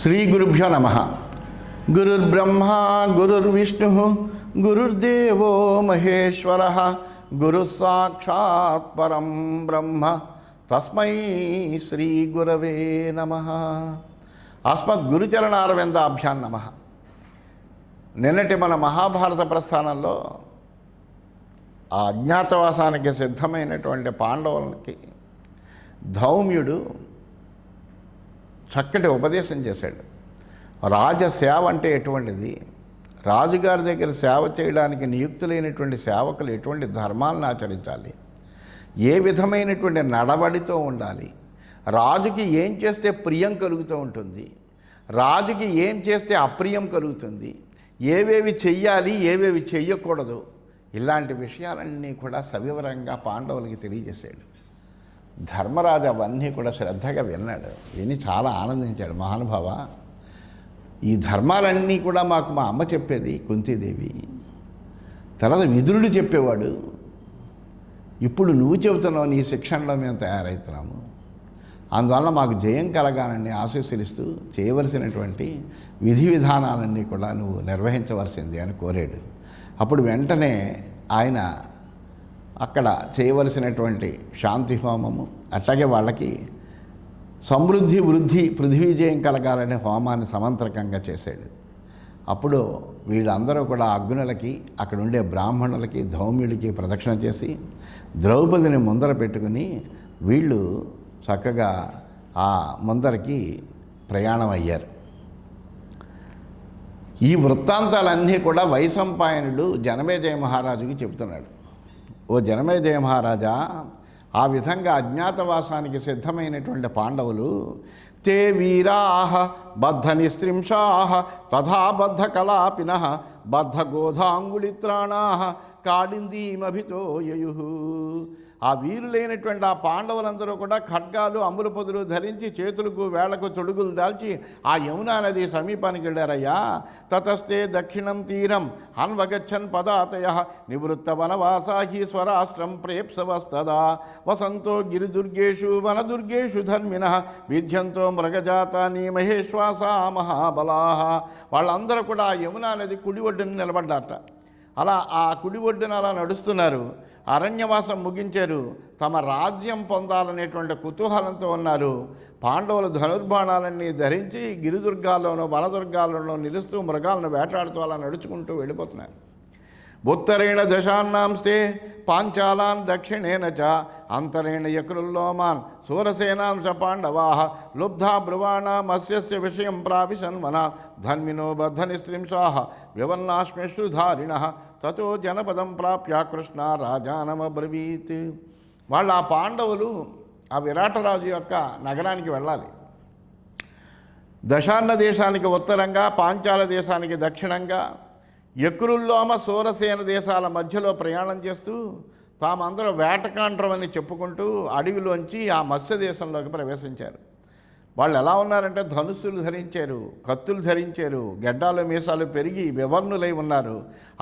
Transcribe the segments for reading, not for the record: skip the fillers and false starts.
శ్రీ గురుభ్యో నమః. గురుర్బ్రహ్మ గురుర్విష్ణు గురుర్దేవో మహేశ్వరః గురుః సాక్షాత్ పరం బ్రహ్మ తస్మై శ్రీ గురవే నమః. అస్మద్గురుచరణారవిందాభ్యాం నమః. నిన్నటి మన మహాభారత ప్రస్థానంలో ఆ అజ్ఞాతవాసానికి సిద్ధమైనటువంటి పాండవులకి ధౌమ్యుడు చక్కటి ఉపదేశం చేశాడు. రాజసేవ అంటే ఎటువంటిది, రాజుగారి దగ్గర సేవ చేయడానికి నియుక్తులైనటువంటి సేవకులు ఎటువంటి ధర్మాలను ఆచరించాలి, ఏ విధమైనటువంటి నడవడితో ఉండాలి, రాజుకి ఏం చేస్తే ప్రియం కలుగుతూ ఉంటుంది, రాజుకి ఏం చేస్తే అప్రియం కలుగుతుంది, ఏవేవి చెయ్యాలి ఏవేవి చెయ్యకూడదు, ఇలాంటి విషయాలన్నీ కూడా సవివరంగా పాండవులకి తెలియజేశాడు. ధర్మరాజు అవన్నీ కూడా శ్రద్ధగా విన్నాడు. విని చాలా ఆనందించాడు. మహానుభావ, ఈ ధర్మాలన్నీ కూడా మాకు మా అమ్మ చెప్పేది కుంతీదేవి, తర్వాత విదురుడు చెప్పేవాడు, ఇప్పుడు నువ్వు చెబుతున్నావు, నీ శిక్షణలో మేము తయారవుతున్నాము, అందువల్ల మాకు జయం కలగాలని ఆశీస్సులిస్తూ చేయవలసినటువంటి విధి విధానాలన్నీ కూడా నువ్వు నిర్వహించవలసింది అని కోరాడు. అప్పుడు వెంటనే ఆయన అక్కడ చేయవలసినటువంటి శాంతి హోమము, అట్లాగే వాళ్ళకి సమృద్ధి వృద్ధి పృథ్వీ జయం కలగాలనే హోమాన్ని సమంత్రకంగా చేశాడు. అప్పుడు వీళ్ళందరూ కూడా అగ్నులకి, అక్కడ ఉండే బ్రాహ్మణులకి, ధౌమ్యుడికి ప్రదక్షిణ చేసి ద్రౌపదిని ముందర పెట్టుకుని వీళ్ళు చక్కగా ఆ ముందరకి ప్రయాణం అయ్యారు. ఈ వృత్తాంతాలన్నీ కూడా వైశంపాయనుడు జనమేజయ మహారాజుకి చెబుతున్నాడు. ఓ జనమేజయ మహారాజా, ఆ విధంగా అజ్ఞాతవాసానికి సిద్ధమైనటువంటి పాండవులు తే వీరాః బద్ధ నిస్త్రింశాః తథా బద్ధ కలాపినః బద్ధ గోధాంగుళిత్రాణాః కాళిందీమభితో యయుః. ఆ వీరులైనటువంటి ఆ పాండవులందరూ కూడా ఖడ్గాలు అమ్ముల పొదులు ధరించి చేతులకు వేళ్లకు తొడుగులు దాల్చి ఆ యమునా నది సమీపానికి వెళ్ళారయ్యా. తతస్తే దక్షిణం తీరం హన్వగచ్చన్ పదాతయః నివృత్త వనవాసాహి స్వరాష్ట్రం ప్రేప్సవస్తదా వసంతో గిరిదుర్గేషు వనదుర్గేషు ధర్మిణః విధ్యంతో మృగజాతాని మహేశ్వాసా మహాబలాః. వాళ్ళందరూ కూడా ఆ యమునా నది కుడి ఒడ్డున నిలబడ్డారట. అలా ఆ కుడి ఒడ్డున అలా నడుస్తున్నారు. అరణ్యవాసం ముగించారు. తమ రాజ్యం పొందాలనేటువంటి కుతూహలంతో ఉన్నారు. పాండవులు ధనుర్బాణాలన్నీ ధరించి గిరిదుర్గాల్లోనూ వనదుర్గాల్లోనూ నిలుస్తూ మృగాలను వేటాడుతూ అలా నడుచుకుంటూ వెళ్ళిపోతున్నారు. ఉత్తరేణ దశాన్నాంస్తే పాంచాలాన్ దక్షిణేన చ అంతరేణ యకృల్లోమాన్ సూరసేనాంశ పాండవాః లుబ్ధా బ్రువాణా మత్స్యస్య విషయం ప్రావిశన్ వనా ధన్మినో బద్ధ నిస్త్రింశాః వివన్నాశ్మశ్రుధారిణః తతో జనపదం ప్రాప్య కృష్ణ రాజానమబ్రవీత్. వాళ్ళు ఆ పాండవులు ఆ విరాటరాజు యొక్క నగరానికి వెళ్ళాలి. దశార్ణ దేశానికి ఉత్తరంగా, పాంచాల దేశానికి దక్షిణంగా, యకృల్లోమ సూరసేన దేశాల మధ్యలో ప్రయాణం చేస్తూ తామందరూ వేటకాండ్రమని చెప్పుకుంటూ అడవిలోంచి ఆ మత్స్య దేశంలోకి ప్రవేశించారు. వాళ్ళు ఎలా ఉన్నారంటే ధనుస్సులు ధరించారు, కత్తులు ధరించారు, గెడ్డాలు మీసాలు పెరిగి వివర్ణులై ఉన్నారు.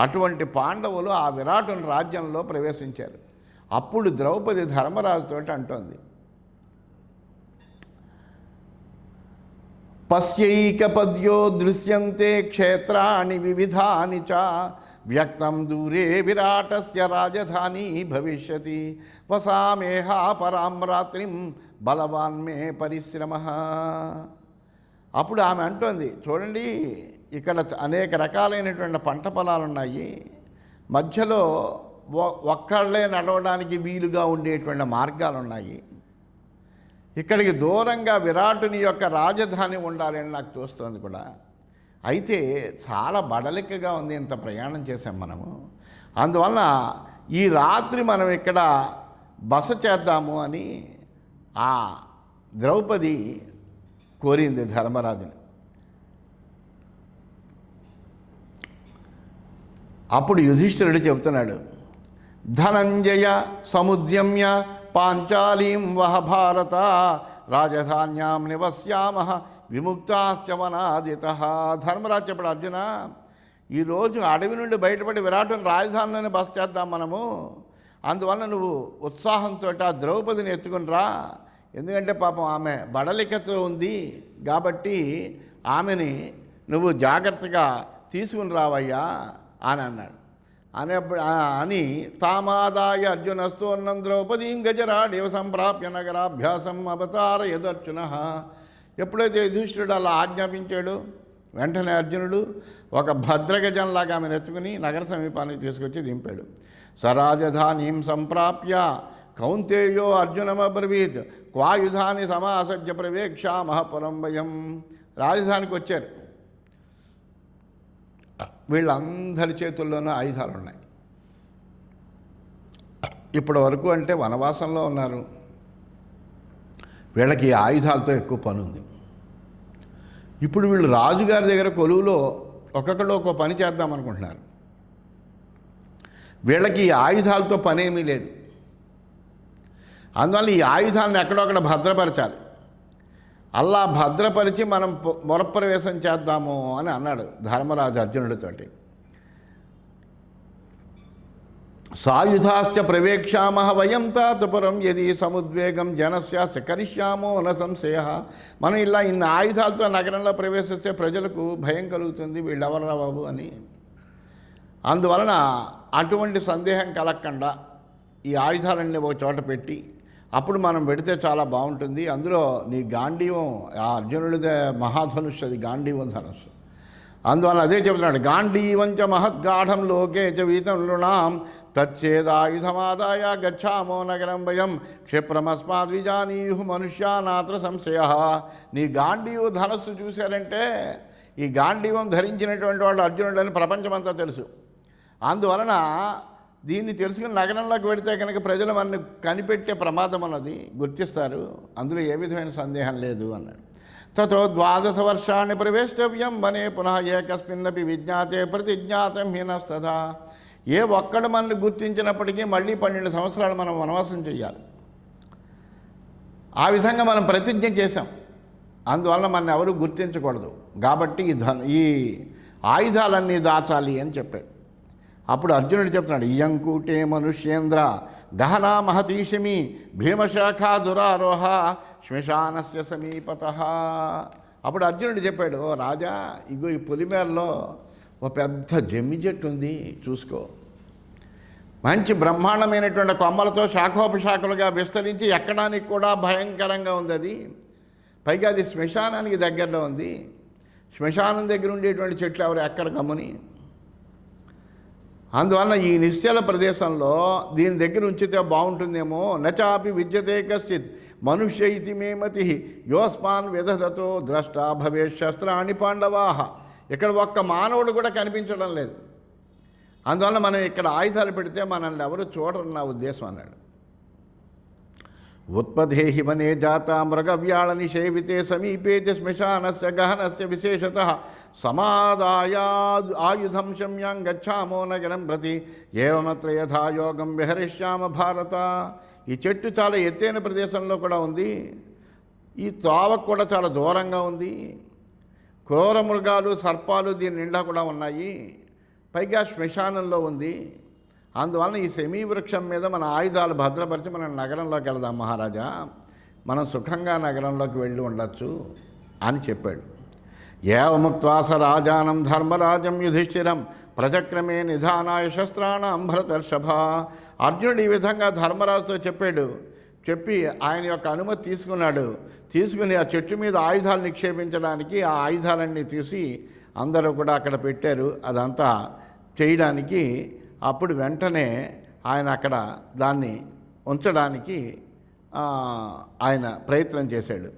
అటువంటి పాండవులు ఆ విరాటుని రాజ్యంలో ప్రవేశించారు. అప్పుడు ద్రౌపది ధర్మరాజుతో అంటోంది, పశ్యైకపద్యో దృశ్యంతే క్షేత్రాణి వివిధాని చ వ్యక్తం దూరే విరాటస్య రాజధాని భవిష్యతి వసామేహా పరాం రాత్రిం బలవాన్ మే పరిశ్రమః. అప్పుడు ఆమె అంటోంది, చూడండి, ఇక్కడ అనేక రకాలైనటువంటి పంట పొలాలు ఉన్నాయి, మధ్యలో ఒక్కళ్ళే నడవడానికి వీలుగా ఉండేటువంటి మార్గాలు ఉన్నాయి, ఇక్కడికి దూరంగా విరాటుని యొక్క రాజధాని ఉండాలని నాకు తోస్తోంది కూడా. అయితే చాలా బడలికగా ఉంది, ఇంత ప్రయాణం చేసాం మనము, అందువల్ల ఈ రాత్రి మనం ఇక్కడ బస చేద్దాము అని ఆ ద్రౌపది కోరింది ధర్మరాజుని. అప్పుడు యుధిష్ఠిరుడు చెబుతున్నాడు, ధనంజయ సముద్యమ్య పాంచాలీం వహ భారత రాజధాన్యాం నివస్యామః విముక్తాశ్చ వనాదితః. ధర్మరాజు చెప్పాడు, అర్జున, ఈరోజు అడవి నుండి బయటపడి విరాటుని రాజధానిలోనే బస చేద్దాం మనము, అందువల్ల నువ్వు ఉత్సాహంతో ఆ ద్రౌపదిని ఎత్తుకుని రా, ఎందుకంటే పాపం ఆమె బడలికతో ఉంది కాబట్టి ఆమెని నువ్వు జాగ్రత్తగా తీసుకుని రావయ్యా అని అన్నాడు. అని తామాదాయ అర్జునస్తోన్నం ద్రౌపదీం గజరాడేవ సంప్రాప్య నగరాభ్యాసం అవతార యదర్జున. ఎప్పుడైతే యుధిష్ఠిరుడు అలా ఆజ్ఞాపించాడు, వెంటనే అర్జునుడు ఒక భద్రగజంలాగా ఆమెను ఎత్తుకుని నగర సమీపానికి తీసుకొచ్చి దింపాడు. సరాజధానీం సంప్రాప్య కౌంతేయో అర్జునమబ్రవీత్ క్వాయుధాని సమాసజ్య ప్రవేక్షామః పురం వయం. రాజధానికి వచ్చారు. వీళ్ళందరి చేతుల్లోనూ ఆయుధాలు ఉన్నాయి. ఇప్పటి వరకు అంటే వనవాసంలో ఉన్నారు, వీళ్ళకి ఆయుధాలతో ఎక్కువ పని ఉంది. ఇప్పుడు వీళ్ళు రాజుగారి దగ్గర కొలువులో ఒక్కొక్కళ్ళు ఒక్కో పని చేద్దాం అనుకుంటున్నారు. వీళ్ళకి ఈ ఆయుధాలతో పనేమీ లేదు. అందువల్ల ఈ ఆయుధాలను ఎక్కడొక్కడ భద్రపరచాలి. అలా భద్రపరిచి మనం మొరప్రవేశం చేద్దాము అని అన్నాడు ధర్మరాజు అర్జునుడితోటి. సాయుధాశ్చ ప్రవేక్షామః వయం తాతపురం యది సముద్వేగం జనస్య కరిష్యామో న సంశయ. మనం ఇలా ఇన్ని ఆయుధాలతో నగరంలో ప్రవేశిస్తే ప్రజలకు భయం కలుగుతుంది, వీళ్ళెవర్రా బాబు అని. అందువలన అటువంటి సందేహం కలగకుండా ఈ ఆయుధాలన్నీ ఒక చోట పెట్టి అప్పుడు మనం పెడితే చాలా బాగుంటుంది. అందులో నీ గాంధీవం, ఆ అర్జునుడిదే మహాధనుస్సు, అది గాంధీవం ధనుస్సు. అందువల్ల అదే చెబుతున్నాడు, గాంధీవంచ మహద్గాఢం లోకే చ వీతం నృణాం తచ్చేదాయుధమాదాయ గచ్చామో నగరం వయం క్షిప్రమస్మాద్విజానీయు మనుష్యానాత్ర సంశయ. నీ గాంధీవ ధనస్సు చూశారంటే ఈ గాంధీవం ధరించినటువంటి వాళ్ళు అర్జునుడని ప్రపంచమంతా తెలుసు. అందువలన దీన్ని తెలుసుకుని నగరంలోకి వెళితే కనుక ప్రజలు మనల్ని కనిపెట్టే ప్రమాదం అన్నది గుర్తిస్తారు, అందులో ఏ విధమైన సందేహం లేదు అన్నాడు. తతో 12 వర్షాన్ని ప్రవేష్టవ్యం వనే పునః ఏకస్మిన్నపి విజ్ఞాతే ప్రతిజ్ఞాతం హీనస్తథా. ఏ ఒక్కడు మనల్ని గుర్తించినప్పటికీ మళ్ళీ 12 సంవత్సరాలు మనం వనవాసం చేయాలి. ఆ విధంగా మనం ప్రతిజ్ఞ చేశాం. అందువల్ల మన ఎవరు గుర్తించకూడదు కాబట్టి ఈ ఆయుధాలన్నీ దాచాలి అని చెప్పాడు. అప్పుడు అర్జునుడు చెప్తున్నాడు, ఇయంకూటే మనుష్యేంద్ర గహనా మహతీషమి భీమశాఖా దురారోహ శ్మశానస్య సమీపతః. అప్పుడు అర్జునుడు చెప్పాడు, ఓ రాజా, ఇగో ఈ పొలిమేరలో ఓ పెద్ద జమ్మి చెట్టు ఉంది, చూసుకో. మంచి బ్రహ్మాండమైనటువంటి కొమ్మలతో శాఖోపశాఖలుగా విస్తరించి ఎక్కడానికి కూడా భయంకరంగా ఉంది అది. పైగా అది శ్మశానానికి దగ్గరలో ఉంది. శ్మశానం దగ్గర ఉండేటువంటి చెట్లు ఎవరు ఎక్కడ గమ్ముని. అందువల్ల ఈ నిశ్చల ప్రదేశంలో దీని దగ్గర ఉంచితే బాగుంటుందేమో. నచాపి విద్యతే కశ్చిత్ మనుష్య ఇతి మే మతి యోస్మాన్ విదధతో ద్రష్టా భవేత్ శస్త్రాణి పాండవాహ. ఇక్కడ ఒక్క మానవుడు కూడా కనిపించడం లేదు. అందువల్ల మనం ఇక్కడ ఆయుధాలు పెడితే మనల్ని ఎవరు చూడరు నా ఉద్దేశం అన్నాడు. ఉత్పదేహి వనే జాత మృగవ్యాళ నిషేవితే సమీపే చ శ్మశానస్య గహనస్య విశేషతః సమాదాయ ఆయుధం శమ్యాం గచ్చామో నగరం ప్రతి ఏవమత్ర యథాయోగం విహరిష్యామ భారత. ఈ చెట్టు చాలా ఎత్తైన ప్రదేశంలో కూడా ఉంది, ఈ తోవకు కూడా చాలా దూరంగా ఉంది. క్రూర మృగాలు సర్పాలు దీని నిండా కూడా ఉన్నాయి, పైగా శ్మశానంలో ఉంది. అందువలన ఈ సెమీ వృక్షం మీద మన ఆయుధాలు భద్రపరిచి మనం నగరంలోకి వెళదాం మహారాజా, మనం సుఖంగా నగరంలోకి వెళ్ళి ఉండొచ్చు అని చెప్పాడు. ఏవముక్త్వాస రాజానం ధర్మరాజం యుధిష్ఠిరం ప్రచక్రమే నిధానాయ శస్త్రాణం భరతర్షభ. అర్జునుడు ఈ విధంగా ధర్మరాజుతో చెప్పాడు. చెప్పి ఆయన యొక్క అనుమతి తీసుకున్నాడు. తీసుకుని ఆ చెట్టు మీద ఆయుధాలు నిక్షేపించడానికి ఆ ఆయుధాలన్నీ తీసి అందరూ కూడా అక్కడ పెట్టారు అదంతా చేయడానికి. అప్పుడు వెంటనే ఆయన అక్కడ దాన్ని ఉంచడానికి ఆయన ప్రయత్నం చేశాడు.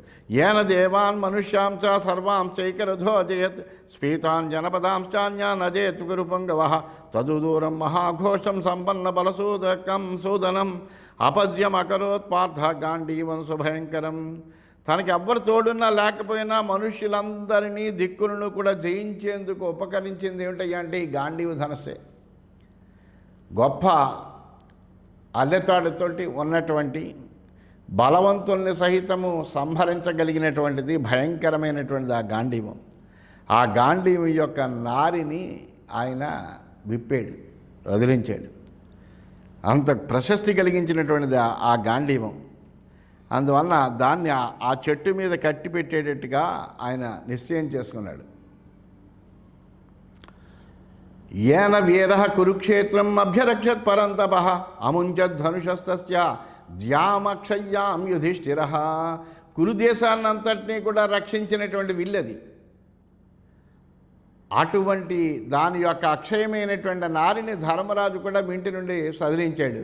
ఏన దేవాన్ మనుష్యాంశ సర్వాంశైకరథో అజయత్ స్ఫీతాన్ జనపదాంశాన్యాన్ అజయత్ గురుపంగవ తదుదూరం మహాఘోషం సంపన్న బలసూదకం సూదనం అపద్యం అకరోత్ పార్థ గాంధీవం సుభయంకరం. తనకి ఎవ్వరు తోడున్నా లేకపోయినా మనుష్యులందరినీ దిక్కులను కూడా జయించేందుకు ఉపకరించింది ఏమిటయ్యా అంటే ఈ గాంధీవ ధనస్సే. గొప్ప అల్లెతాడుతోటి ఉన్నటువంటి బలవంతుల్ని సహితము సంహరించగలిగినటువంటిది భయంకరమైనటువంటిది ఆ గాంధీవం. ఆ గాంధీవం యొక్క నారిని ఆయన విప్పాడు, వదిలించాడు. అంత ప్రశస్తి కలిగించినటువంటిది ఆ గాంధీవం. అందువలన దాన్ని ఆ చెట్టు మీద కట్టి పెట్టేటట్టుగా ఆయన నిశ్చయం చేసుకున్నాడు. ఏన వీర కురుక్షేత్రం అభ్యరక్షత్ పరంతప అముంచద్ధనుషస్తస్య ద్యామక్షయ్యాం యుధిష్ఠిర. కురుదేశాన్నంతటినీ కూడా రక్షించినటువంటి విల్లది. అటువంటి దాని యొక్క అక్షయమైనటువంటి నారిని ధర్మరాజు కూడా ఇంటి నుండి సదిలించాడు.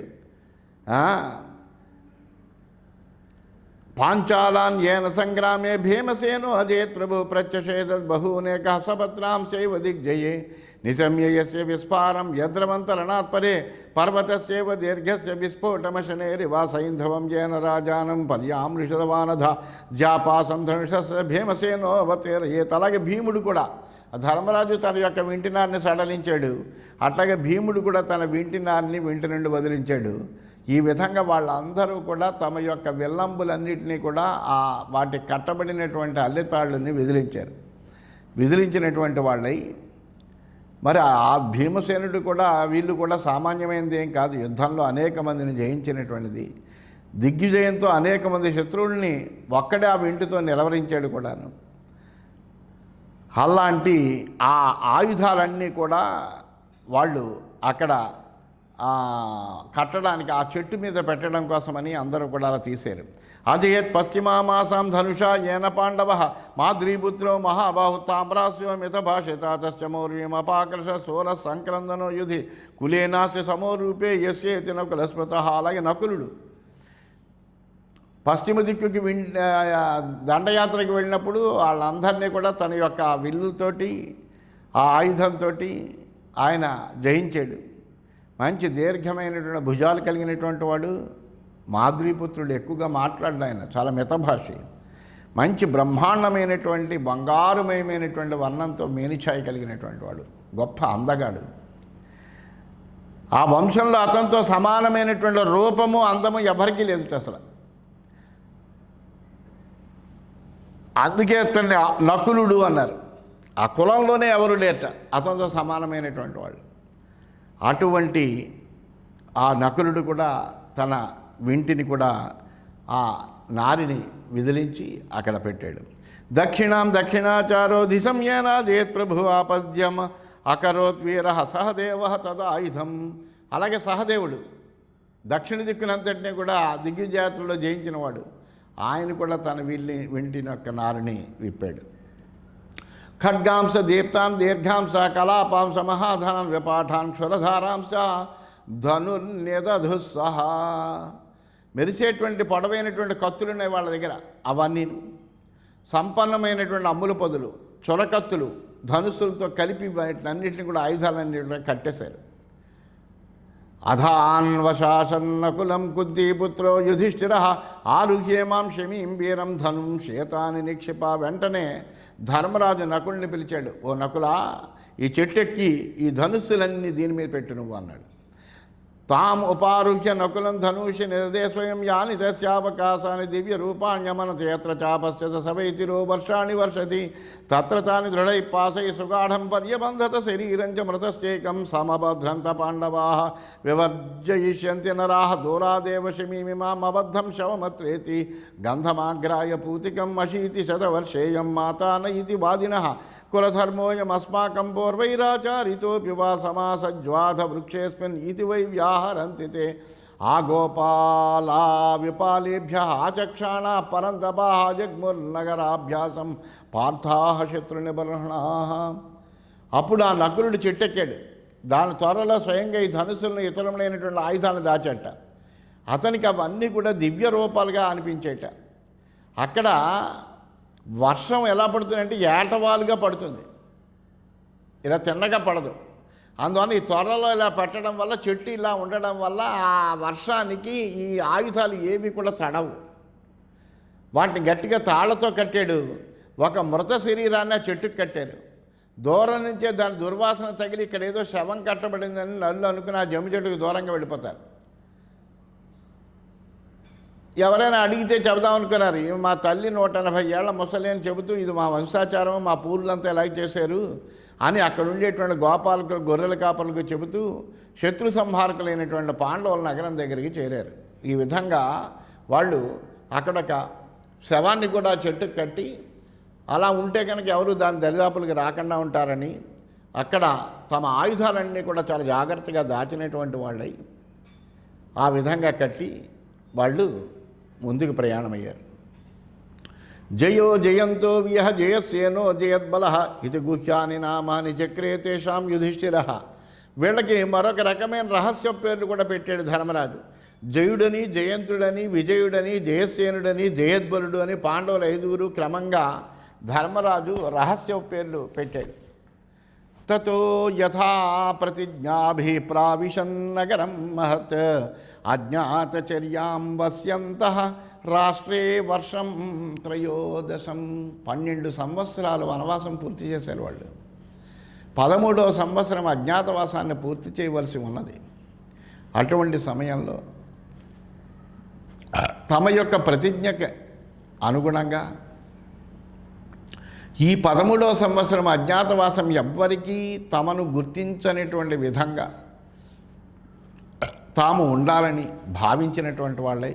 పాంచాలాన్ ఏన సంగ్రామే భీమసేనో అజేత్ ప్రభు ప్రత్యషేదత్ బహూనేక సపత్రాంశైవ దిగ్జయే నిశమ్య యస్య విస్ఫారం యద్రవంతరణాత్పరే పర్వతస్యైవ దీర్ఘస్య విస్ఫోటమశనేరివా సైంధవం ఏన రాజానం పర్యామృషదవానధ జాపాసం ధనుషస్య భీమసేనో అవతీరయేత్. అలాగే భీముడు కూడా, ధర్మరాజు తన యొక్క వింటినారిని సడలించాడు, అట్లాగే భీముడు కూడా తన వింటినారిని వింటి నుండి వదిలించాడు. ఈ విధంగా వాళ్ళందరూ కూడా తమ యొక్క విల్లంబులన్నింటినీ కూడా వాటికి కట్టబడినటువంటి అల్లెతాళ్ళని విదిలించినటువంటి వాళ్ళై, మరి ఆ భీమసేనుడు కూడా వీళ్ళు కూడా సామాన్యమైనది ఏం కాదు. యుద్ధంలో అనేక మందిని జయించినటువంటిది, దిగ్విజయంతో అనేక మంది శత్రువుల్ని ఒక్కడే ఆ వింటితో నిలవరించాడు కూడాను. అలాంటి ఆ ఆయుధాలన్నీ కూడా వాళ్ళు అక్కడ కట్టడానికి ఆ చెట్టు మీద పెట్టడం కోసమని అందరూ కూడా అలా తీశారు. అజయత్ పశ్చిమామాసాం ధనుష ఏన పాండవ మాద్రీపుత్రో మహాబాహు తామ్రాస్యో మితభాషితాతస్య మౌర్యం అపాకర్ష సోర సంక్రందనో యుధి కులేనాస్య సమోరూపే యస్యేతి నకుల స్మృత. అలాగే నకులుడు పశ్చిమ దిక్కుకి దండయాత్రకు వెళ్ళినప్పుడు వాళ్ళందరినీ కూడా తన యొక్క విల్లుతోటి ఆ ఆయుధంతో ఆయన జయించాడు. మంచి దీర్ఘమైనటువంటి భుజాలు కలిగినటువంటి వాడు, మాద్రీపుత్రుడు, ఎక్కువగా మాట్లాడ్డాడు. ఆయన చాలా మితభాషి, మంచి బ్రహ్మాండమైనటువంటి బంగారుమయమైనటువంటి వర్ణంతో మేనిఛాయి కలిగినటువంటి వాడు, గొప్ప అందగాడు. ఆ వంశంలో అతనితో సమానమైనటువంటి రూపము అందము ఎవరికీ లేదు అసలు. అందుకే అతన్ని నకులుడు అన్నారు. ఆ కులంలోనే ఎవరు లేట అతనితో సమానమైనటువంటి వాళ్ళు. అటువంటి ఆ నకులుడు కూడా తన వింటిని కూడా ఆ నారిని విదిలించి అక్కడ పెట్టాడు. దక్షిణాం దక్షిణాచారో దిశమ్యేనాదేత్ ప్రభు ఆపద్యం అకరోత్ వీర సహదేవ తదాయుధం. అలాగే సహదేవుడు దక్షిణ దిక్కునంతటినీ కూడా దిగ్విజయాత్రలో జయించినవాడు, ఆయన కూడా తన వింటిని యొక్క నారిని విప్పాడు. ఖడ్గాంశ దీప్తాన్ దీర్ఘాంశ కలాపాంశ మహాధనాన్ విపాఠాన్ క్షురధారాంశ ధనుర్నిదధుస్సహ. మెరిసేటువంటి పొడవైనటువంటి కత్తులు ఉన్నాయి వాళ్ళ దగ్గర, అవన్నీ సంపన్నమైనటువంటి అమ్ముల పొదులు, చొరకత్తులు, ధనుస్సులతో కలిపి వాటినన్నింటినీ కూడా ఆయుధాలన్నింటినీ కట్టేశారు. అధాన్వశాసన్నకులం కుద్దీపుత్రో యుధిష్ఠిర ఆరుహ్యేమాం శమీం వీరం ధనుం శ్వేతాని నిక్షిప. వెంటనే ధర్మరాజు నకుల్ని పిలిచాడు. ఓ నకులా, ఈ చెట్టెక్కి ఈ ధనుస్సులన్నీ దీని మీద పెట్టు నువ్వు అన్నాడు. తాం ఉపారుహ్య నకులం ధనుషి నిరదే స్వయం యాని తస్యావకాశాన్ని దివ్య రూపాణ్యమనతి యత్ర చాపశ్చత సవైతిరో వర్షాణి వర్షతి తత్ర తాని దృఢై పాసై సుగాఢం పర్యబంధత శరీరంచ మృతశ్చేకం సమభద్రంత పాండవాః వివర్జయిష్యంతి నరాః దూరాదేవ శమీమిమామబద్ధం శవమత్రేతి గంధమాగ్రాయ పూతికం అశీతి శతవర్షేయం మాతాన ఇతి వాదినః కులధర్మోయమస్మాకం పూర్వైరాచారితోపి వా సమాసజ్వాధ వృక్షేస్మిన్ ఇతి వై వ్యాహరంతి తే ఆగోపాలా విపాలేభ్య ఆచక్షాణా పరంతపా జగ్ముర్నగరాభ్యాసం పార్థాః శత్రునిబర్హణాః. అప్పుడు ఆ నకులుడు చెట్టెక్కాడు. దాని త్వరలో స్వయంగా ఈ ధనుసులను ఇతరములైనటువంటి ఆయుధాలను దాచాట. అతనికి అవన్నీ కూడా దివ్య రూపాలుగా అనిపించేట. అక్కడ వర్షం ఎలా పడుతుందంటే ఏటవాలుగా పడుతుంది, ఇలా తిన్నగా పడదు. అందువల్ల ఈ త్వరలో ఇలా పెట్టడం వల్ల, చెట్టు ఇలా ఉండడం వల్ల ఆ వర్షానికి ఈ ఆయుధాలు ఏవి కూడా తడవు. వాటిని గట్టిగా తాళ్లతో కట్టాడు. ఒక మృత శరీరాన్ని ఆ చెట్టుకు కట్టారు. దూరం నుంచే దాని దుర్వాసన తగిలి ఇక్కడ ఏదో శవం కట్టబడిందని నల్లు అనుకుని ఆ జమ్మి చెట్టుకు దూరంగా వెళ్ళిపోతారు. ఎవరైనా అడిగితే చెబుదామనుకున్నారు, మా తల్లి 180 ఏళ్ల ముసలి అని చెబుతూ ఇది మా వంశాచారం, మా పూర్వులంతా ఎలా చేశారు అని అక్కడ ఉండేటువంటి గోపాలకు, గొర్రెల కాపలకు చెబుతూ శత్రు సంహారకులైనటువంటి పాండవుల నగరం దగ్గరికి చేరారు. ఈ విధంగా వాళ్ళు అక్కడొక శవాన్ని కూడా చెట్టుకు కట్టి అలా ఉంటే కనుక ఎవరు దాని దరిదాపులకి రాకుండా ఉంటారని అక్కడ తమ ఆయుధాలన్నీ కూడా చాలా జాగ్రత్తగా దాచినటువంటి వాళ్ళై ఆ విధంగా కట్టి వాళ్ళు ముందుకు ప్రయాణమయ్యారు. జయో జయంతో వియహ జయస్యేనో జయద్బల ఇది గుహ్యాని నామాని చక్రే తేషాం యుధిష్ఠిర. వీళ్ళకి మరొక రకమైన రహస్య పేర్లు కూడా పెట్టాడు ధర్మరాజు. జయుడని, జయంతుడని, విజయుడని, జయసేనుడని, జయద్బలుడు అని పాండవులు 5 క్రమంగా ధర్మరాజు రహస్య పేర్లు పెట్టాడు. తతో యథా ప్రతిజ్ఞాభిప్రావిశన్నగరం మహత్ అజ్ఞాతచర్యాం వస్యంతః రాష్ట్రే వర్షం త్రయోదశం. 12 సంవత్సరాలు వనవాసం పూర్తి చేశారు వాళ్ళు. 13వ సంవత్సరం అజ్ఞాతవాసాన్ని పూర్తి చేయవలసి ఉన్నది. అటువంటి సమయంలో తమ యొక్క ప్రతిజ్ఞకి అనుగుణంగా ఈ 13వ సంవత్సరం అజ్ఞాతవాసం ఎవ్వరికీ తమను గుర్తించనిటువంటి విధంగా తాము ఉండాలని భావించినటువంటి వాళ్ళై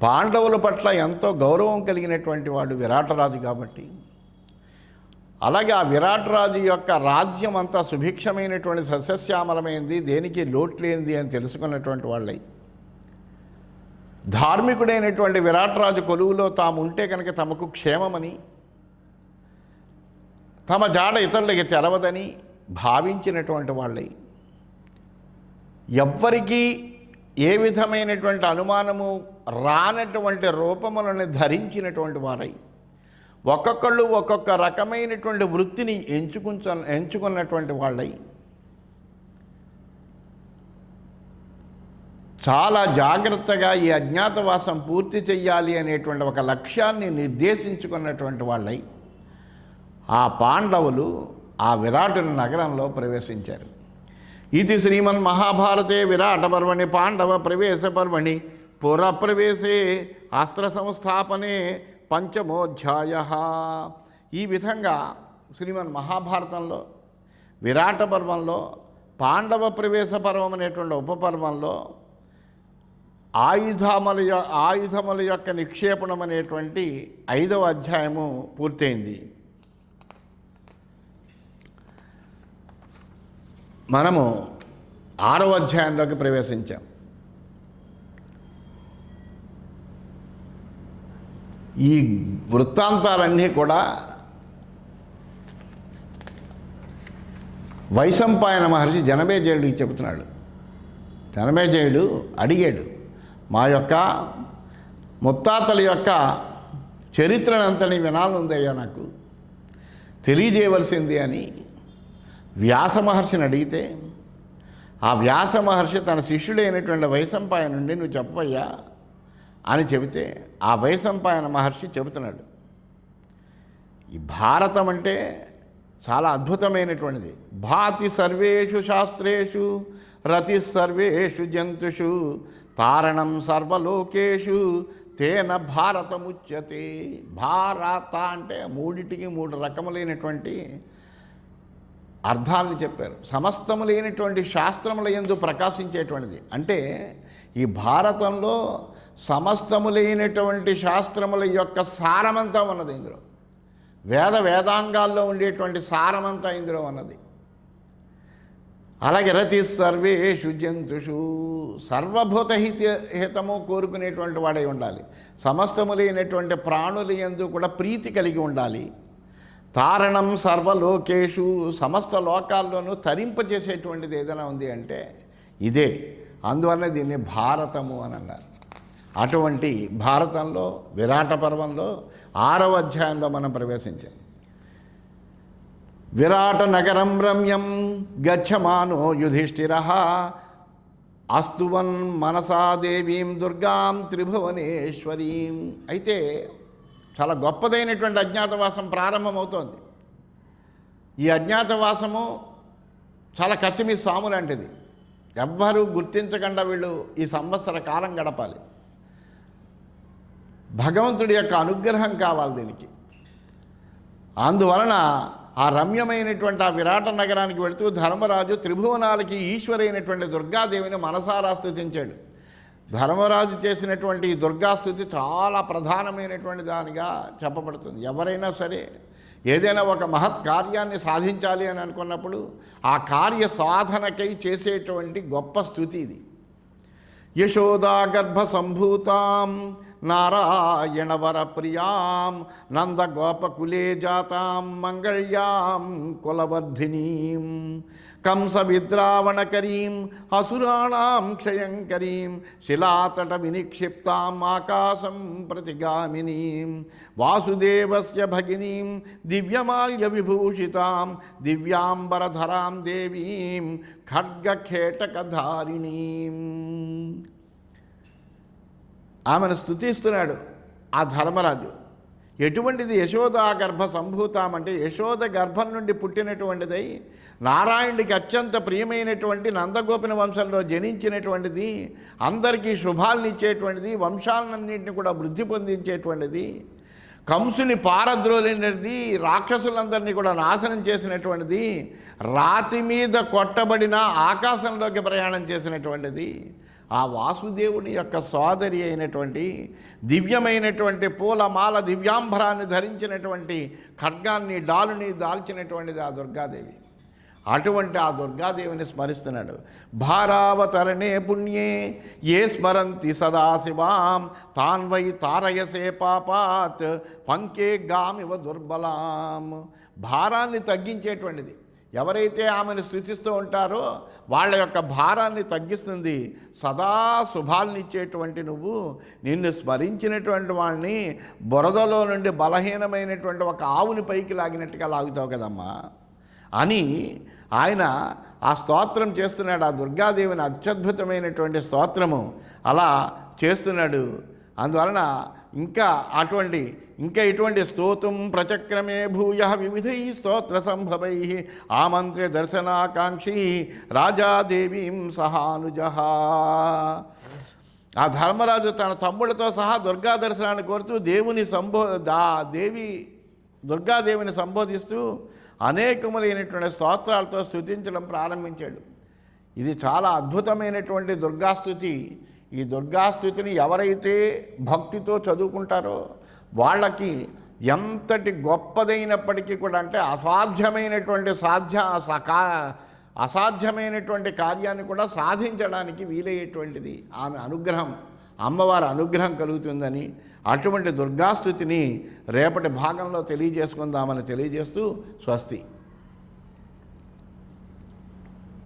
పాండవుల పట్ల ఎంతో గౌరవం కలిగినటువంటి వాడు విరాటరాజు కాబట్టి, అలాగే ఆ విరాటరాజు యొక్క రాజ్యం అంతా సుభిక్షమైనటువంటి సస్యశ్యామలమైంది, దేనికి లోటు లేనిది అని తెలుసుకున్నటువంటి వాళ్ళై ధార్మికుడైనటువంటి విరాటరాజు కొలువులో తాము ఉంటే కనుక తమకు క్షేమమని, తమ జాడ ఇతరులకి తెలవదని భావించినటువంటి వాళ్ళై ఎవ్వరికీ ఏ విధమైనటువంటి అనుమానము రానటువంటి రూపములను ధరించినటువంటి వారై ఒక్కొక్కళ్ళు ఒక్కొక్క రకమైనటువంటి వృత్తిని ఎంచుకున్నటువంటి వాళ్ళై చాలా జాగ్రత్తగా ఈ అజ్ఞాతవాసం పూర్తి చెయ్యాలి అనేటువంటి ఒక లక్ష్యాన్ని నిర్దేశించుకున్నటువంటి వాళ్ళై ఆ పాండవులు ఆ విరాటుని నగరంలో ప్రవేశించారు. ఇది శ్రీమన్మహాభారతే విరాట పర్వణి పాండవ ప్రవేశ పర్వణి పురప్రవేశే అస్త్ర సంస్థాపనే పంచమోధ్యాయ. ఈ విధంగా శ్రీమన్మహాభారతంలో విరాట పర్వంలో పాండవ ప్రవేశ పర్వం అనేటువంటి ఉపపర్వంలో ఆయుధముల యొక్క నిక్షేపణం అనేటువంటి 5వ అధ్యాయము పూర్తయింది. మనము 6వ అధ్యాయంలోకి ప్రవేశించాం. ఈ వృత్తాంతాలన్నీ కూడా వైశంపాయన మహర్షి జనమేజయుడికి చెబుతున్నాడు. జనమేజయుడు అడిగాడు, మా యొక్క ముత్తాతల యొక్క చరిత్రనంతని వినాలనుందయ్యా, నాకు తెలియజేయవలసింది అని వ్యాస మహర్షిని అడిగితే ఆ వ్యాస మహర్షి తన శిష్యుడైనటువంటి వైశంపాయన నుండి నువ్వు చెప్పయ్యా అని చెబితే ఆ వైశంపాయన మహర్షి చెబుతున్నాడు, ఈ భారతం అంటే చాలా అద్భుతమైనటువంటిది. భాతి సర్వేషు శాస్త్రేషు రతి సర్వేషు జంతుషు తారణం సర్వలోకేషు తేన భారతముచ్యతే. భారత అంటే 3 రకములైనటువంటి అర్థాలను చెప్పారు. సమస్తము లేనటువంటి శాస్త్రముల యందు ప్రకాశించేటువంటిది. అంటే ఈ భారతంలో సమస్తము లేనటువంటి శాస్త్రముల యొక్క సారమంతా ఉన్నది ఇందులో. వేదాంగాల్లో ఉండేటువంటి సారమంతా ఇందులో ఉన్నది. అలాగే రతి సర్వేషు జంతుషు, సర్వభూత హితము కోరుకునేటువంటి వాడై ఉండాలి. సమస్తము లేనటువంటి ప్రాణుల యందు కూడా ప్రీతి కలిగి ఉండాలి. తారణం సర్వలోకేషు, సమస్త లోకాల్లోనూ తరింపజేసేటువంటిది ఏదైనా ఉంది అంటే ఇదే. అందువల్ల దీన్ని భారతము అని అన్నారు. అటువంటి భారతంలో విరాట పర్వంలో 6వ అధ్యాయంలో మనం ప్రవేశించాం. విరాట నగరం రమ్యం గచ్చమానో యుధిష్ఠిరః అస్తువన్ మనసా దేవీం దుర్గాం త్రిభువనేశ్వరీం. అయితే చాలా గొప్పదైనటువంటి అజ్ఞాతవాసం ప్రారంభమవుతోంది. ఈ అజ్ఞాతవాసము చాలా కత్తిమీ సాము లాంటిది. ఎవ్వరూ గుర్తించకుండా వీళ్ళు ఈ సంవత్సర కాలం గడపాలి. భగవంతుడి యొక్క అనుగ్రహం కావాలి దీనికి. అందువలన ఆ రమ్యమైనటువంటి ఆ విరాట నగరానికి వెళుతూ ధర్మరాజు త్రిభువనాలకి ఈశ్వరైనటువంటి దుర్గాదేవిని మనసారా స్తుతించాడు. ధర్మరాజు చేసినటువంటి ఈ దుర్గాస్తుతి చాలా ప్రధానమైనటువంటి దానిగా చెప్పబడుతుంది. ఎవరైనా సరే ఏదైనా ఒక మహత్ కార్యాన్ని సాధించాలి అని అనుకున్నప్పుడు ఆ కార్య సాధనకై చేసేటువంటి గొప్ప స్తుతి ఇది. యశోదా గర్భ సంభూతాం నారాయణవర ప్రియాం నందగోపకులే జాతాం మంగళ్యాం కులవర్ధినీం కంస విద్రావణకరీం అసురాణాం క్షయంకరీం శిలాతట వినిక్షిప్తాం ఆకాశం ప్రతిగామినీం వాసుదేవస్య భగినీం దివ్యమాల్య విభూషితాం దివ్యాంబరధరాం దేవీం ఖడ్గఖేటకధారిణీం. ఆమెను స్తుతిస్తున్నాడు ఆ ధర్మరాజు. ఎటువంటిది? యశోదా గర్భ సంభూతం అంటే యశోద గర్భం నుండి పుట్టినటువంటిదై నారాయణుడికి అత్యంత ప్రియమైనటువంటి నందగోపిన వంశంలో జనించినటువంటిది, అందరికీ శుభాలనిచ్చేటువంటిది, వంశాలన్నింటినీ కూడా వృద్ధి పొందించేటువంటిది, కంసుని పారద్రోలినది, రాక్షసులందరినీ కూడా నాశనం చేసినటువంటిది, రాతి మీద కొట్టబడిన ఆకాశంలోకి ప్రయాణం చేసినటువంటిది, ఆ వాసుదేవుని యొక్క సోదరి అయినటువంటి దివ్యమైనటువంటి పూలమాల దివ్యాంబరాన్ని ధరించినటువంటి ఖడ్గాన్ని డాలుని దాల్చినటువంటిది ఆ దుర్గాదేవి. అటువంటి ఆ దుర్గాదేవిని స్మరిస్తున్నాడు. భారావతరణే పుణ్యే ఏ స్మరంతి సదాశివాం తాన్ వై తారయసే పాపాత్ పంకే గామివ దుర్బలాం. భారాన్ని తగ్గించేటువంటిది. ఎవరైతే ఆమెను స్తుతిస్తూ ఉంటారో వాళ్ళ యొక్క భారాన్ని తగ్గిస్తుంది. సదా శుభాలనిచ్చేటువంటి నువ్వు నిన్ను స్మరించినటువంటి వాళ్ళని బురదలో నుండి బలహీనమైనటువంటి ఒక ఆవుని పైకి లాగినట్టుగా లాగుతావు కదమ్మా అని ఆయన ఆ స్తోత్రం చేస్తున్నాడు. ఆ దుర్గాదేవిని అత్యద్భుతమైనటువంటి స్తోత్రము అలా చేస్తున్నాడు. అందువలన ఇంకా ఇటువంటి స్తోత్రం ప్రచక్రమే భూయ వివిధై స్తోత్ర సంభవై ఆమంత్ర్య దర్శనాకాంక్షి రాజాదేవీం సహానుజ. ఆ ధర్మరాజు తన తమ్ముడితో సహా దుర్గా దర్శనాన్ని కోరుతూ దుర్గాదేవిని సంబోధిస్తూ అనేకములైనటువంటి స్తోత్రాలతో స్తుతించడం ప్రారంభించాడు. ఇది చాలా అద్భుతమైనటువంటి దుర్గాస్తుతి. ఈ దుర్గాస్తుతిని ఎవరైతే భక్తితో చదువుకుంటారో వాళ్ళకి ఎంతటి గొప్పదైనప్పటికీ కూడా, అంటే అసాధ్యమైనటువంటి కార్యాన్ని కూడా సాధించడానికి వీలయ్యేటువంటిది ఆమె అనుగ్రహం, అమ్మవారి అనుగ్రహం కలుగుతుందని అటువంటి దుర్గాస్తుతిని రేపటి భాగంలో తెలియజేసుకుందామని తెలియజేస్తూ స్వస్తి.